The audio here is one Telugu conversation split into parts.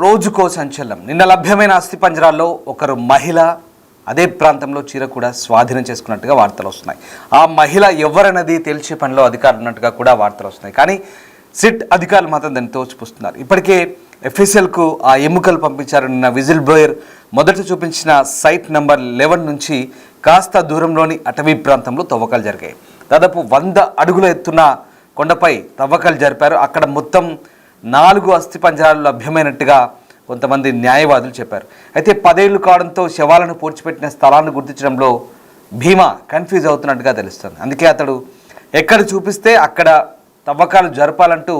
రోజుకో సంచలనం. నిన్న లభ్యమైన అస్థిపంజరాల్లో ఒకరు మహిళ అదే ప్రాంతంలో చీర కూడా స్వాధీనం చేసుకున్నట్టుగా వార్తలు వస్తున్నాయి. ఆ మహిళ ఎవరన్నది తెలిసే పనిలో అధికారులు ఉన్నట్టుగా కూడా వార్తలు వస్తున్నాయి. కానీ సిట్ అధికారులు మాత్రం దాన్ని తోచిపుస్తున్నారు. ఇప్పటికే ఎఫ్ఎస్ఎల్కు ఆ ఎముకలు పంపించారు. నిన్న విజిల్ బ్లోయర్ మొదట చూపించిన సైట్ నెంబర్ 11 నుంచి కాస్త దూరంలోని అటవీ ప్రాంతంలో తవ్వకాలు జరిగాయి. దాదాపు 100 అడుగుల ఎత్తున కొండపై తవ్వకాలు జరిపారు. అక్కడ మొత్తం 4 అస్థిపంజరాలు లభ్యమైనట్టుగా కొంతమంది న్యాయవాదులు చెప్పారు. అయితే 10 ఏళ్లు కావడంతో శవాలను పూడ్చిపెట్టిన స్థలాన్ని గుర్తించడంలో భీమా కన్ఫ్యూజ్ అవుతున్నట్టుగా తెలుస్తుంది. అందుకే అతడు ఎక్కడ చూపిస్తే అక్కడ తవ్వకాలు జరపాలంటూ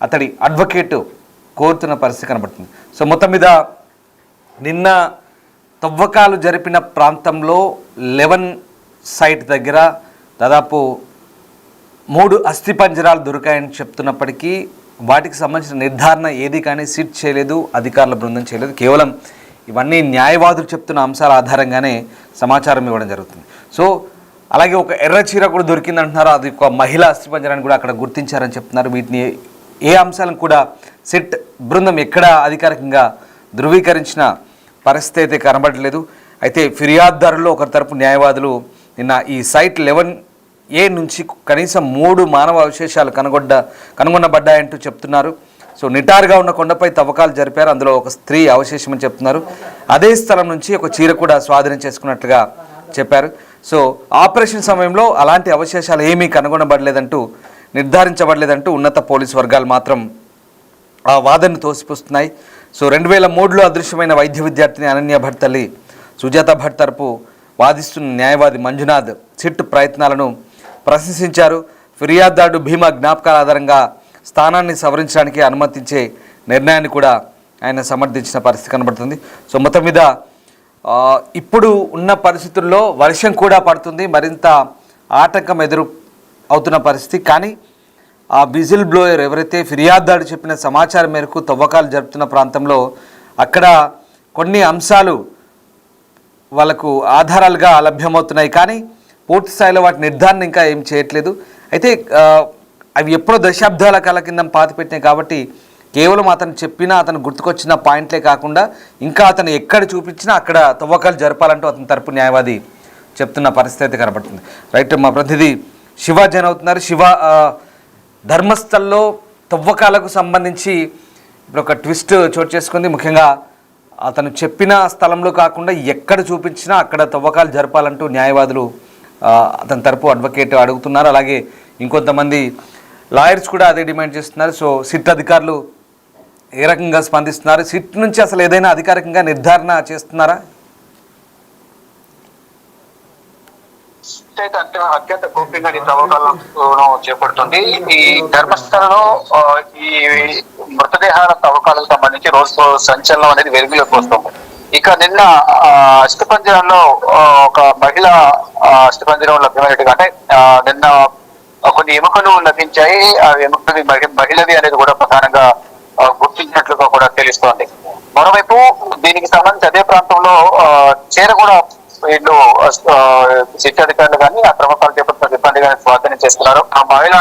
అతడి అడ్వకేటు కోరుతున్న పరిస్థితి కనబడుతుంది. సో మొత్తం మీద నిన్న తవ్వకాలు జరిపిన ప్రాంతంలో 11 సైట్ దగ్గర దాదాపు 3 అస్థిపంజరాలు దొరికాయని చెప్తున్నప్పటికీ వాటికి సంబంధించిన నిర్ధారణ ఏది కానీ సిట్ చేయలేదు, అధికారుల బృందం చేయలేదు. కేవలం ఇవన్నీ న్యాయవాదులు చెప్తున్న అంశాల ఆధారంగానే సమాచారం ఇవ్వడం జరుగుతుంది. సో అలాగే ఒక ఎర్ర చీర కూడా దొరికిందంటున్నారు. అది ఒక మహిళా అస్థిపంజరాన్ని కూడా అక్కడ గుర్తించారని చెప్తున్నారు. వీటిని ఏ అంశాలను కూడా సిట్ బృందం ఎక్కడా అధికారికంగా ధృవీకరించిన పరిస్థితి అయితే కనబడలేదు. అయితే ఫిర్యాదుదారుల్లో ఒకరి తరపు న్యాయవాదులు నిన్న ఈ సైట్ 11A నుంచి కనీసం 3 మానవ అవశేషాలు కనుగొనబడ్డాయంటూ చెప్తున్నారు. సో నిటారుగా ఉన్న కొండపై తవ్వకాలు జరిపారు. అందులో ఒక స్త్రీ అవశేషమని చెప్తున్నారు. అదే స్థలం నుంచి ఒక చీర కూడా స్వాధీనం చేసుకున్నట్లుగా చెప్పారు. సో ఆపరేషన్ సమయంలో అలాంటి అవశేషాలు ఏమీ కనుగొనబడలేదంటూ నిర్ధారించబడలేదంటూ ఉన్నత పోలీసు వర్గాలు మాత్రం ఆ వాదనను తోసిపుస్తున్నాయి. సో 2003లో అదృశ్యమైన వైద్య విద్యార్థిని అనన్య భట్ తల్లి సుజాత భట్ తరపు వాదిస్తున్న న్యాయవాది మంజునాథ్ సిట్ ప్రయత్నాలను ప్రశంసించారు. ఫిర్యాదుదారుడు భీమా జ్ఞాపకాల ఆధారంగా స్థానాన్ని సవరించడానికి అనుమతించే నిర్ణయాన్ని కూడా ఆయన సమర్థించిన పరిస్థితి కనబడుతుంది. సో మొత్తం మీద ఇప్పుడు ఉన్న పరిస్థితుల్లో వర్షం కూడా పడుతుంది, మరింత ఆటంకం ఎదురు అవుతున్న పరిస్థితి. కానీ ఆ విజిల్ బ్లోయర్ ఎవరైతే ఫిర్యాదుదారుడు చెప్పిన సమాచారం మేరకు తవ్వకాలు జరుపుతున్న ప్రాంతంలో అక్కడ కొన్ని అంశాలు వాళ్ళకు ఆధారాలుగా లభ్యమవుతున్నాయి. కానీ పూర్తి స్థాయిలో వాటి నిర్ధారణ ఇంకా ఏం చేయట్లేదు. అయితే అవి ఎప్పుడో దశాబ్దాల కాల కింద పాతిపెట్టినాయి కాబట్టి కేవలం అతను చెప్పినా అతను గుర్తుకొచ్చిన పాయింట్లే కాకుండా ఇంకా అతను ఎక్కడ చూపించినా అక్కడ తవ్వకాలు జరపాలంటూ అతని తరపు న్యాయవాది చెప్తున్న పరిస్థితి అయితే కనబడుతుంది. రైట్, మా ప్రతినిధి శివ జైన్ అవుతున్నారు. శివ, ధర్మస్థల్లో తవ్వకాలకు సంబంధించి ఇప్పుడు ఒక ట్విస్ట్ చోటు చేసుకుంది. ముఖ్యంగా అతను చెప్పిన స్థలంలో కాకుండా ఎక్కడ చూపించినా అక్కడ తవ్వకాలు జరపాలంటూ న్యాయవాదులు అతని తరపు అడ్వకేట్ అడుగుతున్నారు. అలాగే ఇంకొంతమంది లాయర్స్ కూడా అదే డిమాండ్ చేస్తున్నారు. సో సిట్ అధికారులు ఏ రకంగా స్పందిస్తున్నారు? సిట్ నుంచి అసలు ఏదైనా అధికారికంగా నిర్ధారణ చేస్తున్నారా? అత్యంత గోప్యంగా ఈ తవ్వకాలను చేపడుతుంది. ఈ ధర్మస్థలలో ఈ మృతదేహాల తవ్వకాలకు సంబంధించి రోజు సంచలనం అనేది వెలుగులోకి వస్తుంది. ఇక నిన్న అస్థిపంజరంలో ఒక మహిళ అస్థిపంజరం లభ్యమైనట్టుగా, అంటే నిన్న కొన్ని ఎముకలు లభించాయి. ఆ ఎముకలు మహిళది అనేది కూడా ప్రధానంగా గుర్తించినట్లుగా కూడా తెలుస్తోంది. మరోవైపు దీనికి సంబంధించి అదే ప్రాంతంలో చీర కూడా వీళ్ళు శిక్షాధికారులు కానీ ఆ తవ్వకాలు చేపట్టిన సిబ్బంది కానీ స్వాధీనం చేస్తున్నారు. ఆ మహిళ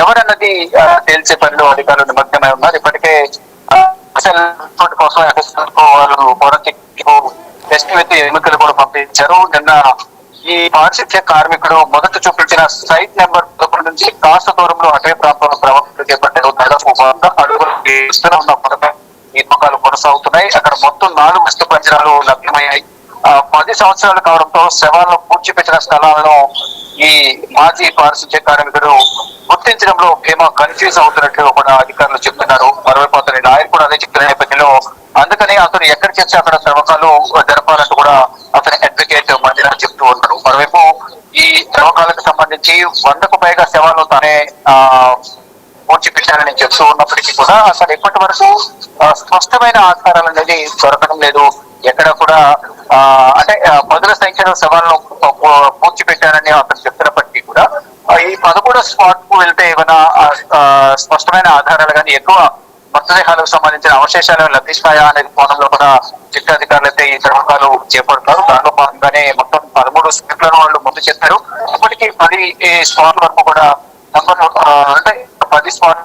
ఎవరన్నది తేల్చే పనిలో అధికారులు నిమగ్నమై ఉన్నారు. ఇప్పటికే కోసం వాళ్ళు టెస్ట్ విత్ ఎన్నికలు కూడా పంపించారు. నిన్న ఈ పారిశుద్ధ్య కార్మికుడు మొదట చూపించిన సైట్ నెంబర్ 11 నుంచి కాస్త దూరంలో అటవీ ప్రాంతంలో ప్రవర్తన చేపట్టారు. దాదాపు 100 అడుగులు ఉన్న పొరపై ఈ తవ్వకాలు కొనసాగుతున్నాయి. అక్కడ మొత్తం 4 అస్థిపంజరాలు లభ్యమయ్యాయి. 10 సంవత్సరాలు కావడంతో శవాలను పూడ్చిపెట్టిన స్థలాలను ఈ మాజీ పారిశుద్ధ్య కార్మికుడు గుర్తించడంలో భీమా కన్ఫ్యూజ్ అవుతున్నట్లు కూడా అధికారులు చెప్తున్నారు. మరోవైపు అతని లాయర్ కూడా అదే చెప్తున్న నేపథ్యంలో అందుకని అతను ఎక్కడ చేస్తే అక్కడ తవ్వకాలు జరపాలంటూ కూడా అతని అడ్వకేట్ మంజునాథ్ చెప్తూ ఉన్నారు. మరోవైపు ఈ తవ్వకాలకు సంబంధించి 100కు పైగా శవాలు తానే పూడ్చిపెట్టారని చెప్తూ ఉన్నప్పటికీ కూడా అసలు ఇప్పటి వరకు స్పష్టమైన ఆధారాలు అనేది దొరకడం లేదు. ఎక్కడ కూడా అంటే 10ల సంఖ్యలో శవాలను పూడ్చిపెట్టారని అతను చెప్తున్నప్పటికీ కూడా ఈ 11 స్పాట్ కు వెళ్తే ఏమైనా స్పష్టమైన ఆధారాలు కానీ ఎక్కువ మృతదేహాలకు సంబంధించిన అవశేషాలు లభిస్తాయా అనేది కోణంలో కూడా శిక్షాధికారులు అయితే ఈ తవ్వకాలు చేపడతారు. దాంట్లో భాగంగానే మొత్తం 13 స్పాట్లను వాళ్ళు ముందు చేస్తారు. ఇప్పటికీ 10 స్పాట్ల వరకు కూడా అంటే 10 స్పాట్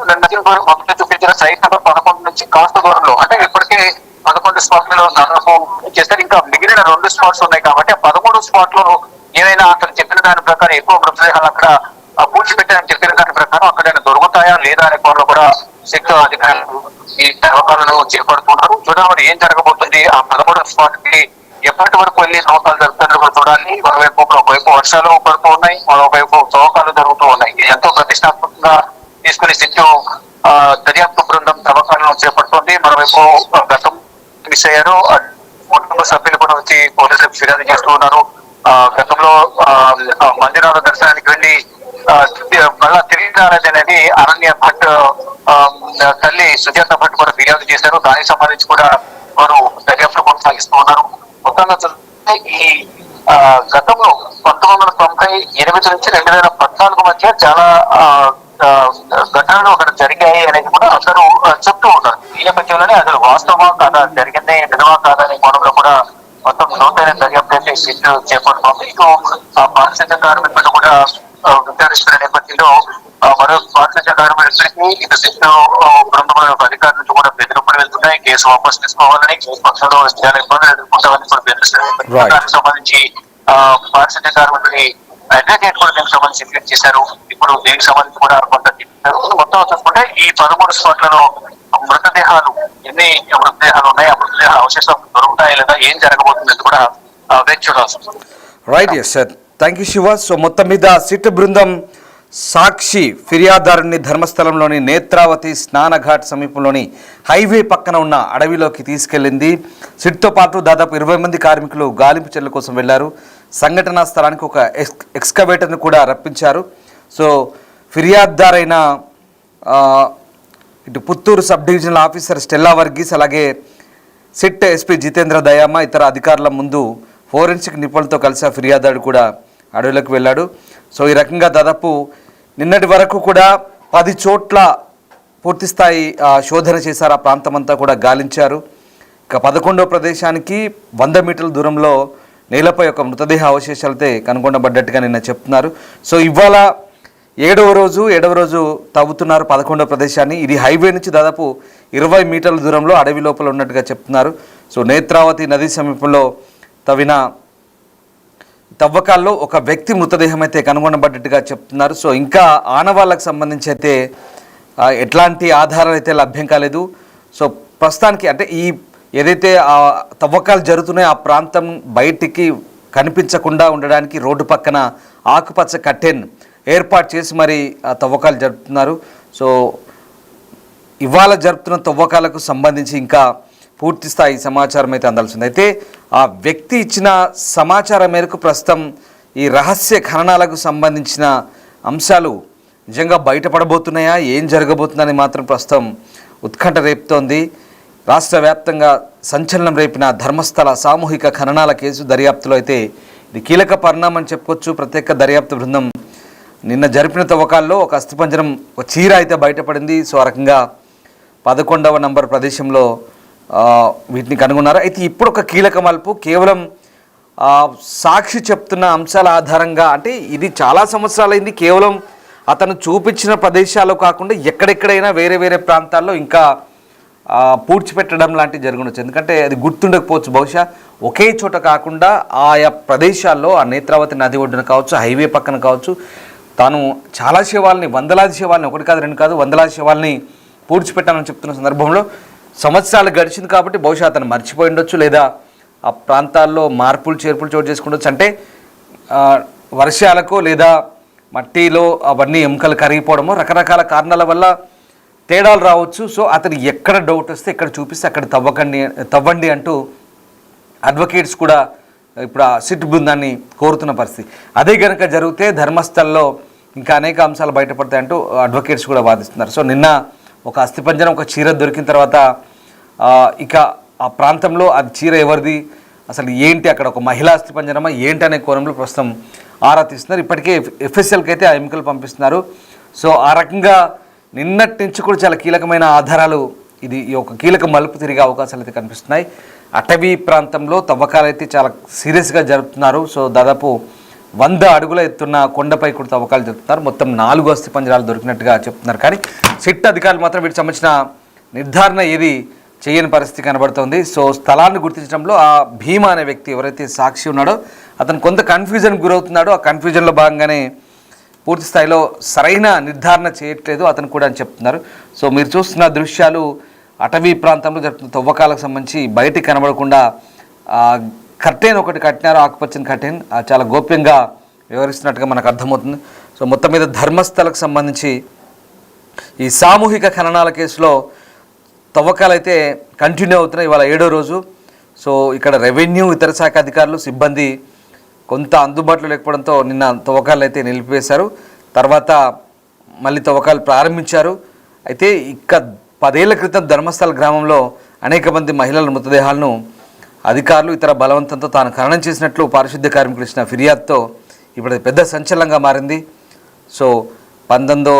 మొదట చూపించిన సైట్ నెంబర్ 11 నుంచి కాస్త దూరంలో, అంటే ఇప్పటికే 11 స్పాట్లలో దాదాపు చేస్తారు. ఇంకా మిగిలిన 2 స్పాట్స్ ఉన్నాయి కాబట్టి ఆ 13 స్పాట్ లో ఏదైనా అక్కడ చెప్పిన దాని ప్రకారం ఎక్కువ మృతదేహాలు అక్కడ పూడ్చిపెట్టారని చెప్పిన దాని ప్రకారం అక్కడ దొరుకుతాయా లేదా అనే కోణంలో కూడా శక్తి అధికారులు ఈ తవ్వకాలను చేపడుతున్నారు. చూడాలి ఏం జరగబోతుంది. ఆ 13 స్పాట్ కి ఎప్పటి వరకు వెళ్ళి తవ్వకాలు జరుగుతుందో కూడా చూడాలి. ఒకవైపు వర్షాలు పడుతూ ఉన్నాయి, మరోవైపు తవ్వకాలు జరుగుతూ ఉన్నాయి. ఎంతో ప్రతిష్టాత్మకంగా తీసుకునే శక్తి దర్యాప్తు బృందం తవ్వకాలను చేపడుతుంది. మరోవైపు గతం మిస్ అయ్యారు, కుటుంబ సభ్యులు కూడా వచ్చి పోలీసులకు ఫిర్యాదు చేస్తూ ఉన్నారు. గతంలో మందిరాల దర్శనానికి వెళ్ళి మళ్ళా తిరిగి రాలేదు అనేది అరణ్య భట్ తల్లి సుజాత భట్ కూడా ఫిర్యాదు చేశారు. దానికి సంబంధించి కూడా వారు దర్యాప్తు కొనసాగిస్తూ ఉన్నారు. మొత్తంగా చూస్తే ఈ గతంలో 1998 నుంచి 2014 మధ్య చాలా ఘటనలు అక్కడ జరిగాయి అనేది కూడా అందరూ చెప్తూ ఉన్నారు. ఈ నేపథ్యంలోనే అసలు వాస్తవమా కాదా, జరిగిందే నిజమా కాదా అనే కోణంలో కూడా మొత్తం లోతైన దర్యాప్తు అయితే సిట్ చేపడుతోంది. ఇటు పారిశుద్ధ్య కార్మికులు కూడా విచారిస్తున్న నేపథ్యంలో మరో పారిశుద్ధ్య కార్మికులకి ఇటు సిట్ బృందం యొక్క అధికారుల నుంచి కూడా బెదిరింపులు వెళ్తున్నాయి. కేసు వాపసు తీసుకోవాలని, కేసు పక్షంలో చాలా ఇబ్బందులు ఎదుర్కొంటామని కూడా బెదిరిస్తున్నారు. దానికి సంబంధించి పారిశుద్ధ్య కార్మికుడి అడ్వకేట్ కూడా దీనికి సంబంధించి ట్వీట్ చేశారు. ఇప్పుడు దీనికి సంబంధించి కూడా కొంత మొత్తం చూసుకుంటే ఈ 13 స్పాట్లలో మృతదేహాలు ఎన్ని మృతదేహాలు ఉన్నాయి, ఆ మృతదేహాల అవశేషం దొరుకుతాయి లేదా, ఏం జరగబోతుంది కూడా వేచి చూడాల్సి ఉంటుంది. Right, yes sir, thank you Shiva. So మొత్తం మీద సిట్ బృందం సాక్షి ఫిర్యాదుదారుని ధర్మస్థలంలోని నేత్రావతి స్నానఘాట్ సమీపంలోని హైవే పక్కన ఉన్న అడవిలోకి తీసుకెళ్లింది. సిట్తో పాటు దాదాపు 20 మంది కార్మికులు గాలింపు చర్యల కోసం వెళ్లారు. సంఘటనా స్థలానికి ఒక ఎక్స్కవేటర్ను కూడా రప్పించారు. సో ఫిర్యాదుదారైన ఇటు Puttur sub divisional officer Stella Varghese, అలాగే సిట్ ఎస్పీ జితేంద్ర దయామ ఇతర అధికారుల ముందు ఫోరెన్సిక్ నిపుణులతో కలిసి ఆ ఫిర్యాదుదారుడు కూడా అడవిలోకి వెళ్ళాడు. సో ఈ రకంగా దాదాపు నిన్నటి వరకు కూడా 10 చోట్ల పూర్తిస్థాయి శోధన చేశారు. ఆ ప్రాంతం అంతా కూడా గాలించారు. ఇక 11వ ప్రదేశానికి 100 మీటర్ల దూరంలో నేలపై ఒక మృతదేహ అవశేషాలతో కనుగొనబడ్డట్టుగా నిన్న చెప్తున్నారు. సో ఇవాళ 7వ రోజు తవ్వుతున్నారు 11వ ప్రదేశాన్ని. ఇది హైవే నుంచి దాదాపు 20 మీటర్ల దూరంలో అడవి లోపల ఉన్నట్టుగా చెప్తున్నారు. సో నేత్రావతి నది సమీపంలో తవ్విన తవ్వకాల్లో ఒక వ్యక్తి మృతదేహం అయితే కనుగొనబడ్డట్టుగా చెప్తున్నారు. సో ఇంకా ఆనవాళ్ళకు సంబంధించి అయితే ఎట్లాంటి ఆధారాలు అయితే లభ్యం కాలేదు. సో ప్రస్తుతానికి అంటే ఈ ఏదైతే ఆ తవ్వకాలు జరుగుతున్నాయో ఆ ప్రాంతం బయటికి కనిపించకుండా ఉండడానికి రోడ్డు పక్కన ఆకుపచ్చ కట్టెన్ ఏర్పాటు చేసి మరి ఆ తవ్వకాలు జరుపుతున్నారు. సో ఇవాళ జరుపుతున్న తవ్వకాలకు సంబంధించి ఇంకా పూర్తి స్థాయి సమాచారం అయితే అందాల్సింది. అయితే ఆ వ్యక్తి ఇచ్చిన సమాచారం మేరకు ప్రస్తుతం ఈ రహస్య ఖననాలకు సంబంధించిన అంశాలు నిజంగా బయటపడబోతున్నాయా, ఏం జరగబోతుందని మాత్రం ప్రస్తుతం ఉత్కంఠ రేపుతోంది. రాష్ట్ర వ్యాప్తంగా సంచలనం రేపిన ధర్మస్థల సామూహిక ఖననాల కేసు దర్యాప్తులో అయితే ఇది కీలక పరిణామం చెప్పుకోవచ్చు. ప్రత్యేక దర్యాప్తు బృందం నిన్న జరిపిన తవ్వకాల్లో ఒక అస్థిపంజరం, ఒక చీర అయితే బయటపడింది. సో ఆ రకంగా 11వ నంబర్ ప్రదేశంలో వీటిని కనుగొన్నారు. అయితే ఇప్పుడు ఒక కీలక మలుపు, కేవలం సాక్షి చెప్తున్న అంశాల ఆధారంగా, అంటే ఇది చాలా సంవత్సరాలైంది, కేవలం అతను చూపించిన ప్రదేశాలు కాకుండా ఎక్కడెక్కడైనా వేరే వేరే ప్రాంతాల్లో ఇంకా పూడ్చిపెట్టడం లాంటివి జరుగుండొచ్చు. ఎందుకంటే అది గుర్తుండకపోవచ్చు. బహుశా ఒకే చోట కాకుండా ఆయా ప్రదేశాల్లో ఆ నేత్రావతి నది ఒడ్డున కావచ్చు, హైవే పక్కన కావచ్చు, తాను చాలా శవాల్ని, వందలాది శవాల్ని, ఒకటి కాదు రెండు కాదు వందలాది శవాల్ని పూడ్చిపెట్టానని చెప్తున్న సందర్భంలో సంవత్సరాలు గడిచింది కాబట్టి బహుశా అతను మర్చిపోయి ఉండొచ్చు, లేదా ఆ ప్రాంతాల్లో మార్పులు చేర్పులు చోటు చేసుకుండొచ్చు. అంటే వర్షాలకు లేదా మట్టిలో అవన్నీ ఎముకలు కరిగిపోవడమో రకరకాల కారణాల వల్ల తేడాలు రావచ్చు. సో అతను ఎక్కడ డౌట్ వస్తే ఎక్కడ చూపిస్తే అక్కడ తవ్వండి అంటూ అడ్వకేట్స్ కూడా ఇప్పుడు ఆ సిట్ బృందాన్ని కోరుతున్న పరిస్థితి. అదే కనుక జరిగితే ధర్మస్థల్లో ఇంకా అనేక అంశాలు బయటపడతాయంటూ అడ్వకేట్స్ కూడా వాదిస్తున్నారు. సో నిన్న ఒక అస్థిపంజరం, ఒక చీర దొరికిన తర్వాత ఇక ఆ ప్రాంతంలో అది చీర ఎవరిది, అసలు ఏంటి, అక్కడ ఒక మహిళా అస్థిపంజరమా ఏంటి అనే కోణంలో ప్రస్తుతం ఆరా తీస్తున్నారు. ఇప్పటికే ఎఫ్ఎస్ఎల్కి అయితే ఆ ఎముకలు పంపిస్తున్నారు. సో ఆ రకంగా నిన్నటి నుంచి కూడా చాలా కీలకమైన ఆధారాలు, ఇది ఒక కీలక మలుపు తిరిగే అవకాశాలు అయితే కనిపిస్తున్నాయి. అటవీ ప్రాంతంలో తవ్వకాలు అయితే చాలా సీరియస్గా జరుపుతున్నారు. సో దాదాపు 100 అడుగుల ఎత్తున్న కొండపై కూడా తవ్వకాలు జరుపుతున్నారు. మొత్తం 4 అస్థిపంజరాలు దొరికినట్టుగా చెప్తున్నారు. కానీ సిట్ అధికారులు మాత్రం వీటికి సంబంధించిన నిర్ధారణ ఏది చేయని పరిస్థితి కనబడుతోంది. సో స్థలాన్ని గుర్తించడంలో ఆ భీమా అనే వ్యక్తి ఎవరైతే సాక్షి ఉన్నాడో అతను కొంత కన్ఫ్యూజన్కి గురవుతున్నాడో, ఆ కన్ఫ్యూజన్లో భాగంగానే పూర్తి స్థాయిలో సరైన నిర్ధారణ చేయట్లేదు అతను కూడా అని చెప్తున్నారు. సో మీరు చూస్తున్న దృశ్యాలు అటవీ ప్రాంతంలో జరుగుతున్న తవ్వకాలకు సంబంధించి బయటికి కనబడకుండా కర్టెన్ ఒకటి కట్టినారు, ఆకుపచ్చని కర్టెన్, చాలా గోప్యంగా వివరిస్తున్నట్టుగా మనకు అర్థమవుతుంది. సో మొత్తం మీద ధర్మస్థలకు సంబంధించి ఈ సామూహిక ఖననాల కేసులో తవ్వకాలు అయితే కంటిన్యూ అవుతున్నాయి. ఇవాళ 7వ రోజు. సో ఇక్కడ రెవెన్యూ, ఇతర శాఖ అధికారులు, సిబ్బంది కొంత అందుబాటులో లేకపోవడంతో నిన్న తవ్వకాలు అయితే నిలిపివేశారు. తర్వాత మళ్ళీ తవ్వకాలు ప్రారంభించారు. అయితే ఇక 10 ఏళ్ల క్రితం ధర్మస్థల గ్రామంలో అనేక మంది మహిళల మృతదేహాలను అధికారులు ఇతర బలవంతంతో తాను ఖననం చేసినట్లు పారిశుద్ధ్య కార్మికులు ఇచ్చిన ఫిర్యాదుతో ఇప్పుడు పెద్ద సంచలనంగా మారింది. సో 19వ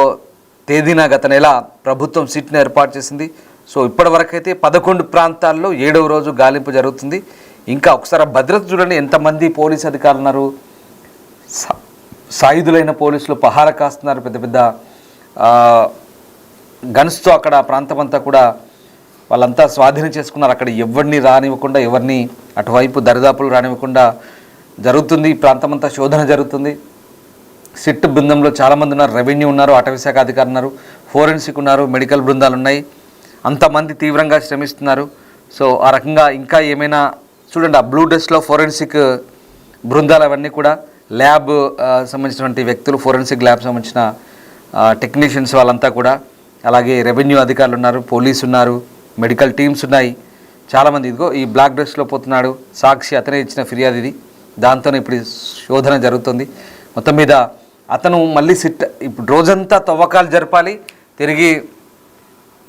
తేదీన గత నెల ప్రభుత్వం సిట్ను ఏర్పాటు చేసింది. సో ఇప్పటివరకైతే 11 ప్రాంతాల్లో 7వ రోజు గాలింపు జరుగుతుంది. ఇంకా ఒకసారి భద్రత చూడండి, ఎంతమంది పోలీసు అధికారులు ఉన్నారు, సాయుధులైన పోలీసులు పహార కాస్తున్నారు, పెద్ద పెద్ద గన్స్తో అక్కడ ప్రాంతం అంతా కూడా వాళ్ళంతా స్వాధీనం చేసుకున్నారు. అక్కడ ఎవరిని రానివ్వకుండా, ఎవరిని అటువైపు దరిదాపులు రానివ్వకుండా జరుగుతుంది. ఈ ప్రాంతం అంతా శోధన జరుగుతుంది. సిట్ బృందంలో చాలామంది ఉన్నారు, రెవెన్యూ ఉన్నారు, అటవీ శాఖ అధికారులు ఉన్నారు, ఫోరెన్సిక్ ఉన్నారు, మెడికల్ బృందాలు ఉన్నాయి. అంతమంది తీవ్రంగా శ్రమిస్తున్నారు. సో ఆ రకంగా ఇంకా ఏమైనా చూడండి, ఆ బ్లూ డ్రెస్లో ఫోరెన్సిక్ బృందాలు అవన్నీ కూడా ల్యాబ్ సంబంధించినటువంటి వ్యక్తులు, ఫోరెన్సిక్ ల్యాబ్ సంబంధించిన టెక్నీషియన్స్ వాళ్ళంతా కూడా, అలాగే రెవెన్యూ అధికారులు ఉన్నారు, పోలీసు ఉన్నారు, మెడికల్ టీమ్స్ ఉన్నాయి, చాలామంది. ఇదిగో ఈ బ్లాక్ డ్రెస్లో పోతున్నాడు సాక్షి, అతనే ఇచ్చిన ఫిర్యాదు ఇది. దాంతో ఇప్పుడు శోధన జరుగుతుంది. మొత్తం మీద అతను మళ్ళీ సిట్ ఇప్పుడు రోజంతా తవ్వకాలు జరపాలి. తిరిగి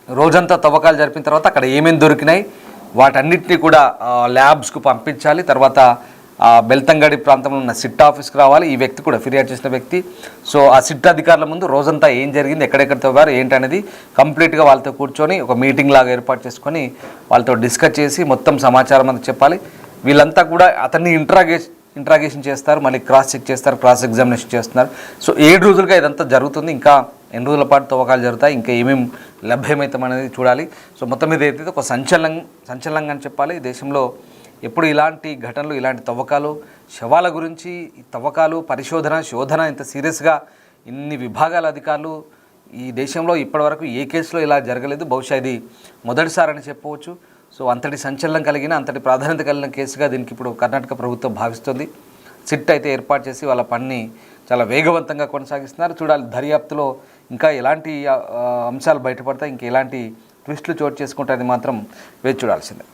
రోజంతా తవ్వకాలు జరిపిన తర్వాత అక్కడ ఏమేమి దొరికినాయి వాటన్నిటిని కూడా ల్యాబ్స్కు పంపించాలి. తర్వాత బెల్తంగడి ప్రాంతంలో ఉన్న సిట్ ఆఫీస్కి రావాలి ఈ వ్యక్తి కూడా, ఫిర్యాదు చేసిన వ్యక్తి. సో ఆ సిట్ అధికారుల ముందు రోజంతా ఏం జరిగింది, ఎక్కడెక్కడ తవ్వారు ఏంటనేది కంప్లీట్గా వాళ్ళతో కూర్చొని ఒక మీటింగ్ లాగా ఏర్పాటు చేసుకొని వాళ్ళతో డిస్కస్ చేసి మొత్తం సమాచారం అంతా చెప్పాలి. వీళ్ళంతా కూడా అతన్ని ఇంట్రాగేషన్ చేస్తారు, మళ్ళీ క్రాస్ చెక్ చేస్తారు, క్రాస్ ఎగ్జామినేషన్ చేస్తున్నారు. సో 7 రోజులుగా ఇదంతా జరుగుతుంది. ఇంకా ఎన్ని రోజుల పాటు తవ్వకాలు జరుగుతాయి, ఇంకా ఏమేమి లభ్యమవుతాం అనేది చూడాలి. సో మొత్తం మీద అయితే ఒక సంచలనంగా అని చెప్పాలి. దేశంలో ఎప్పుడు ఇలాంటి ఘటనలు, ఇలాంటి తవ్వకాలు, శవాల గురించి ఈ తవ్వకాలు, శోధన ఇంత సీరియస్గా ఇన్ని విభాగాల అధికారులు ఈ దేశంలో ఇప్పటివరకు ఏ కేసులో ఇలా జరగలేదు. బహుశా ఇది మొదటిసారని చెప్పవచ్చు. సో అంతటి సంచలనం కలిగిన, అంతటి ప్రాధాన్యత కలిగిన కేసుగా దీనికి ఇప్పుడు కర్ణాటక ప్రభుత్వం భావిస్తుంది. సిట్ అయితే ఏర్పాటు చేసి వాళ్ళ పనిని చాలా వేగవంతంగా కొనసాగిస్తున్నారు. చూడాలి దర్యాప్తులో ఇంకా ఎలాంటి అంశాలు బయటపడతాయి, ఇంకా ఎలాంటి ట్విస్టులు చోటు చేసుకుంటాయని మాత్రం వేచి చూడాల్సిందే.